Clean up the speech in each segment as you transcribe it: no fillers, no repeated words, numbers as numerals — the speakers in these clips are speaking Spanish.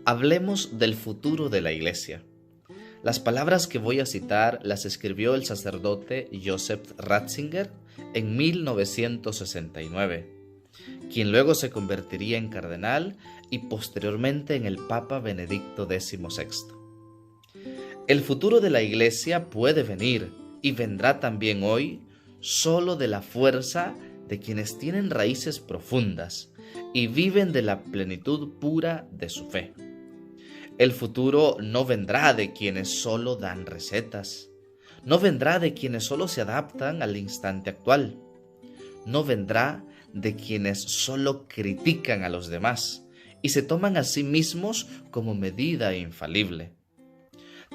Hablemos del futuro de la Iglesia. Las palabras que voy a citar las escribió el sacerdote Joseph Ratzinger en 1969, quien luego se convertiría en cardenal y posteriormente en el Papa Benedicto XVI. El futuro de la Iglesia puede venir y vendrá también hoy solo de la fuerza de quienes tienen raíces profundas y viven de la plenitud pura de su fe. El futuro no vendrá de quienes solo dan recetas, no vendrá de quienes solo se adaptan al instante actual, no vendrá de quienes solo critican a los demás y se toman a sí mismos como medida infalible.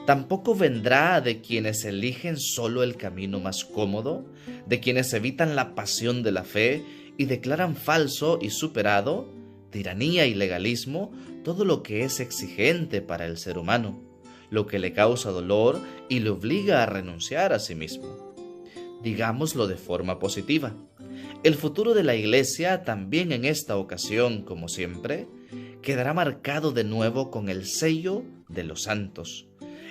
Tampoco vendrá de quienes eligen solo el camino más cómodo, de quienes evitan la pasión de la fe y declaran falso y superado, tiranía y legalismo, todo lo que es exigente para el ser humano, lo que le causa dolor y le obliga a renunciar a sí mismo. Digámoslo de forma positiva. El futuro de la Iglesia, también en esta ocasión, como siempre, quedará marcado de nuevo con el sello de los santos,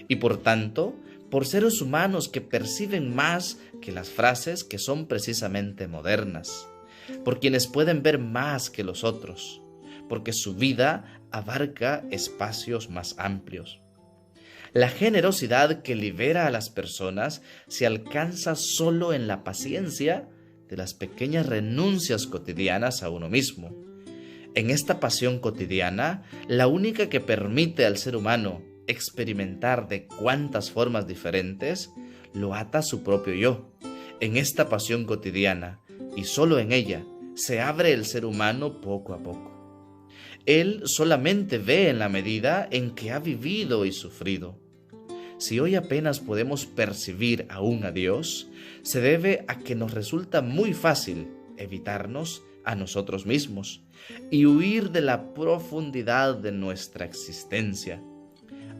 y por tanto, por seres humanos que perciben más que las frases que son precisamente modernas, por quienes pueden ver más que los otros, porque su vida abarca espacios más amplios. La generosidad que libera a las personas se alcanza solo en la paciencia de las pequeñas renuncias cotidianas a uno mismo. En esta pasión cotidiana, la única que permite al ser humano experimentar de cuántas formas diferentes, lo ata a su propio yo. En esta pasión cotidiana, y solo en ella, se abre el ser humano poco a poco. Él solamente ve en la medida en que ha vivido y sufrido. Si hoy apenas podemos percibir aún a Dios, se debe a que nos resulta muy fácil evitarnos a nosotros mismos y huir de la profundidad de nuestra existencia,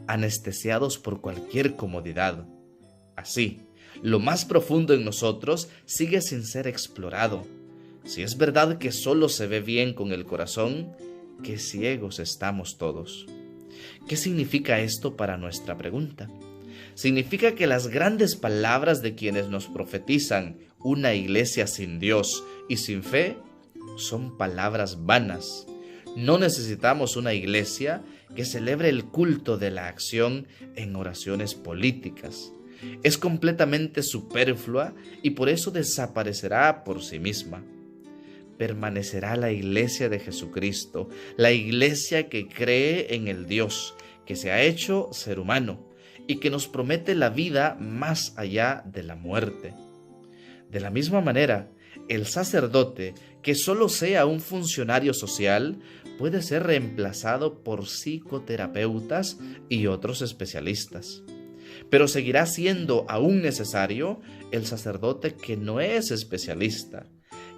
anestesiados por cualquier comodidad. Así, lo más profundo en nosotros sigue sin ser explorado. Si es verdad que solo se ve bien con el corazón, qué ciegos estamos todos. ¿Qué significa esto para nuestra pregunta? Significa que las grandes palabras de quienes nos profetizan una iglesia sin Dios y sin fe son palabras vanas. No necesitamos una iglesia que celebre el culto de la acción en oraciones políticas. Es completamente superflua y por eso desaparecerá por sí misma. Permanecerá la iglesia de Jesucristo, la iglesia que cree en el Dios, que se ha hecho ser humano y que nos promete la vida más allá de la muerte. De la misma manera, el sacerdote, que solo sea un funcionario social, puede ser reemplazado por psicoterapeutas y otros especialistas. Pero seguirá siendo aún necesario el sacerdote que no es especialista,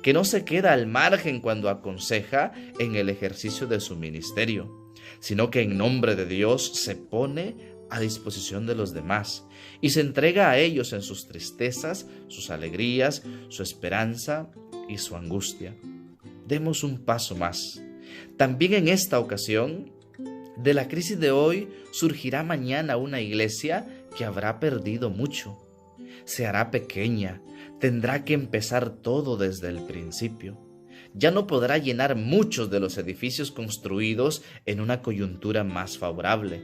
que no se queda al margen cuando aconseja en el ejercicio de su ministerio, sino que en nombre de Dios se pone a disposición de los demás y se entrega a ellos en sus tristezas, sus alegrías, su esperanza y su angustia. Demos un paso más. También en esta ocasión, de la crisis de hoy surgirá mañana una iglesia que habrá perdido mucho. Se hará pequeña, tendrá que empezar todo desde el principio. Ya no podrá llenar muchos de los edificios construidos en una coyuntura más favorable.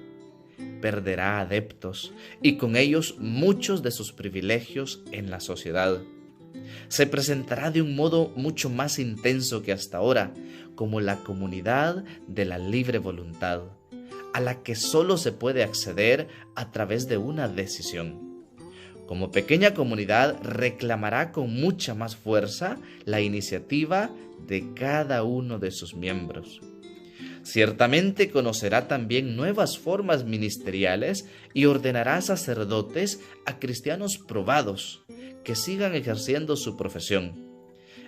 Perderá adeptos y con ellos muchos de sus privilegios en la sociedad. Se presentará de un modo mucho más intenso que hasta ahora, como la comunidad de la libre voluntad, a la que solo se puede acceder a través de una decisión. Como pequeña comunidad reclamará con mucha más fuerza la iniciativa de cada uno de sus miembros. Ciertamente conocerá también nuevas formas ministeriales y ordenará sacerdotes a cristianos probados que sigan ejerciendo su profesión.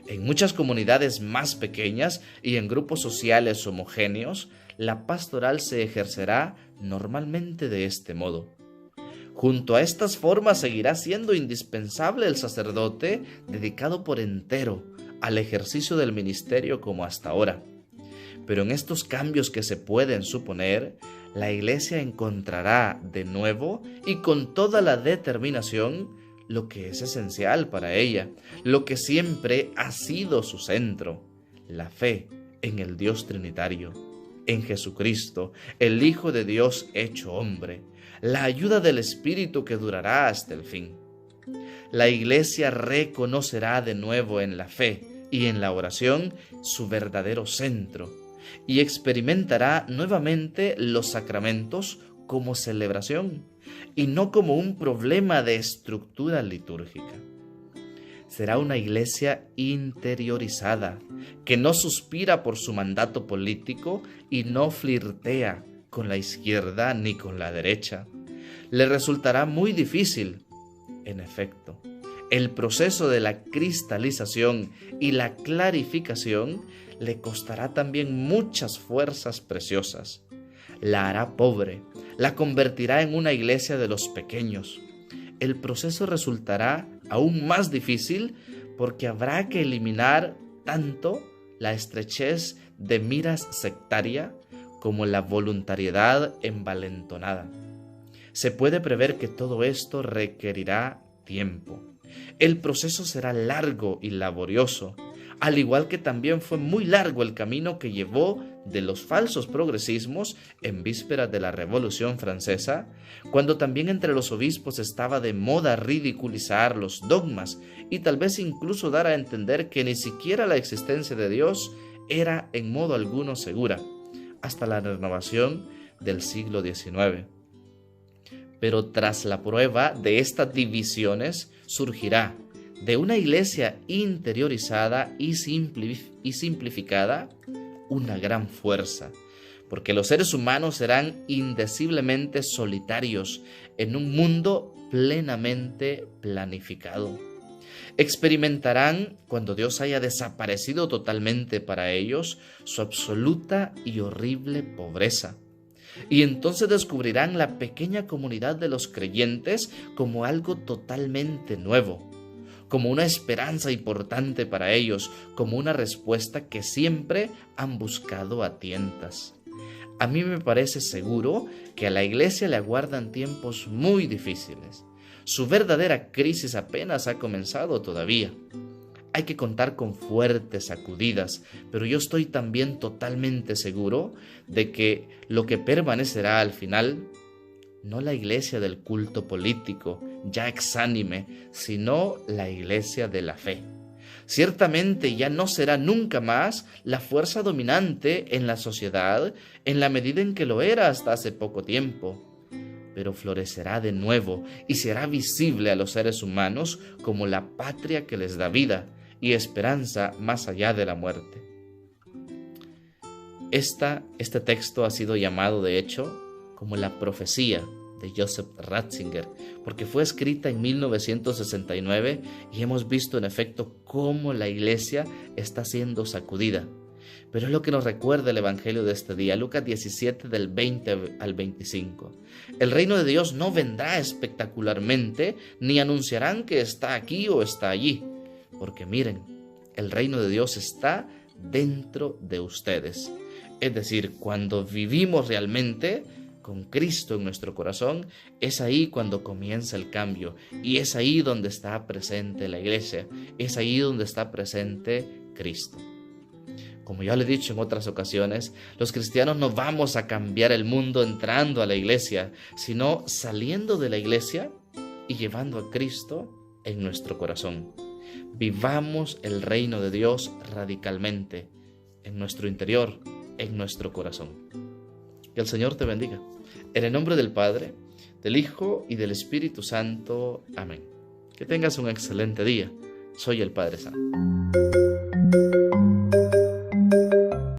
En muchas comunidades más pequeñas y en grupos sociales homogéneos, la pastoral se ejercerá normalmente de este modo. Junto a estas formas seguirá siendo indispensable el sacerdote dedicado por entero al ejercicio del ministerio como hasta ahora. Pero en estos cambios que se pueden suponer, la Iglesia encontrará de nuevo y con toda la determinación lo que es esencial para ella, lo que siempre ha sido su centro: la fe en el Dios Trinitario, en Jesucristo, el Hijo de Dios hecho hombre, la ayuda del Espíritu que durará hasta el fin. La Iglesia reconocerá de nuevo en la fe y en la oración su verdadero centro y experimentará nuevamente los sacramentos como celebración y no como un problema de estructura litúrgica. Será una Iglesia interiorizada, que no suspira por su mandato político y no flirtea con la izquierda ni con la derecha. Le resultará muy difícil, en efecto. El proceso de la cristalización y la clarificación le costará también muchas fuerzas preciosas. La hará pobre, la convertirá en una iglesia de los pequeños. El proceso resultará aún más difícil porque habrá que eliminar tanto la estrechez de miras sectaria como la voluntariedad envalentonada. Se puede prever que todo esto requerirá tiempo. El proceso será largo y laborioso, al igual que también fue muy largo el camino que llevó de los falsos progresismos en vísperas de la Revolución Francesa, cuando también entre los obispos estaba de moda ridiculizar los dogmas y tal vez incluso dar a entender que ni siquiera la existencia de Dios era en modo alguno segura, hasta la renovación del siglo XIX. Pero tras la prueba de estas divisiones surgirá de una iglesia interiorizada y simplificada una gran fuerza, porque los seres humanos serán indeciblemente solitarios en un mundo plenamente planificado. Experimentarán, cuando Dios haya desaparecido totalmente para ellos, su absoluta y horrible pobreza. Y entonces descubrirán la pequeña comunidad de los creyentes como algo totalmente nuevo, como una esperanza importante para ellos, como una respuesta que siempre han buscado a tientas. A mí me parece seguro que a la Iglesia le aguardan tiempos muy difíciles. Su verdadera crisis apenas ha comenzado todavía. Hay que contar con fuertes sacudidas, pero yo estoy también totalmente seguro de que lo que permanecerá al final, no la iglesia del culto político, ya exánime, sino la iglesia de la fe. Ciertamente ya no será nunca más la fuerza dominante en la sociedad en la medida en que lo era hasta hace poco tiempo, pero florecerá de nuevo y será visible a los seres humanos como la patria que les da vida y esperanza más allá de la muerte. Este texto ha sido llamado, de hecho, como la profecía de Joseph Ratzinger, porque fue escrita en 1969 y hemos visto en efecto cómo la iglesia está siendo sacudida. Pero es lo que nos recuerda el Evangelio de este día, Lucas 17 del 20 al 25. El reino de Dios no vendrá espectacularmente, ni anunciarán que está aquí o está allí, porque miren, el reino de Dios está dentro de ustedes. Es decir, cuando vivimos realmente con Cristo en nuestro corazón, es ahí cuando comienza el cambio y es ahí donde está presente la iglesia, es ahí donde está presente Cristo. Como ya le he dicho en otras ocasiones, los cristianos no vamos a cambiar el mundo entrando a la iglesia, sino saliendo de la iglesia y llevando a Cristo en nuestro corazón. Vivamos el reino de Dios radicalmente, en nuestro interior, en nuestro corazón. Que el Señor te bendiga. En el nombre del Padre, del Hijo y del Espíritu Santo. Amén. Que tengas un excelente día. Soy el Padre Santo.